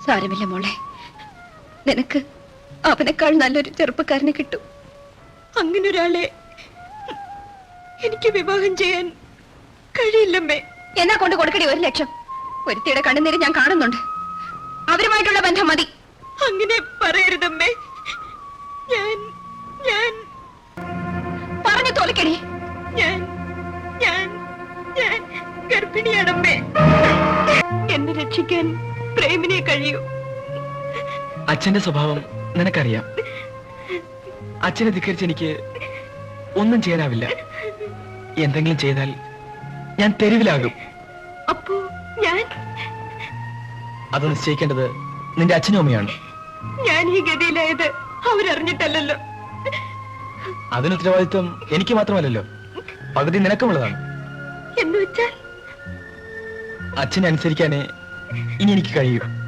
സാരമില്ല മോളെ, നിനക്ക് അവനേക്കാൾ നല്ലൊരു ചെറുപ്പക്കാരനെ കിട്ടും. അങ്ങനെ ഒരാളെ എനിക്ക് വിവാഹം ചെയ്യാൻ കഴിയില്ലമ്മേ. എന്നാ കൊണ്ട് കൊടുക്കടി 1 ലക്ഷം. ഒരുത്തിയുടെ കണ്ണുനീര് ഞാൻ കാണുന്നുണ്ട്. അവരുമായിട്ടുള്ള ബന്ധം മതി. അങ്ങനെ പറയരുതമ്മേ. ഞാൻ ഞാൻ പറഞ്ഞു തോലിക്കടി. ഞാൻ ഞാൻ ഞാൻ ഗർഭിണിയാണമ്മേ. എന്നെ രക്ഷിക്കാൻ പ്രേമിനെ കഴിയൂ. അച്ഛന്റെ സ്വഭാവം നിനക്കറിയാം. അച്ഛനെ ധിക്കരിച്ച് എനിക്ക് ഒന്നും ചെയ്യാനാവില്ല. എന്തെങ്കിലും ചെയ്താൽ ഞാൻ തെരുവിലാകും. അപ്പോ ഞാൻ അത് നിശ്ചയിക്കേണ്ടത് നിന്റെ അച്ഛനും അമ്മയാണ്. ഞാൻ ഈ ഗതിയിലായത് അവരറിഞ്ഞിട്ടല്ലോ. അതിന് ഉത്തരവാദിത്വം എനിക്ക് മാത്രമല്ലല്ലോ, പകുതി നിനക്കുമുള്ളതാണ്. എന്ന് വെച്ചാൽ അച്ഛനെ അനുസരിക്കാനേ ഇനി എനിക്ക് കഴിയൂ.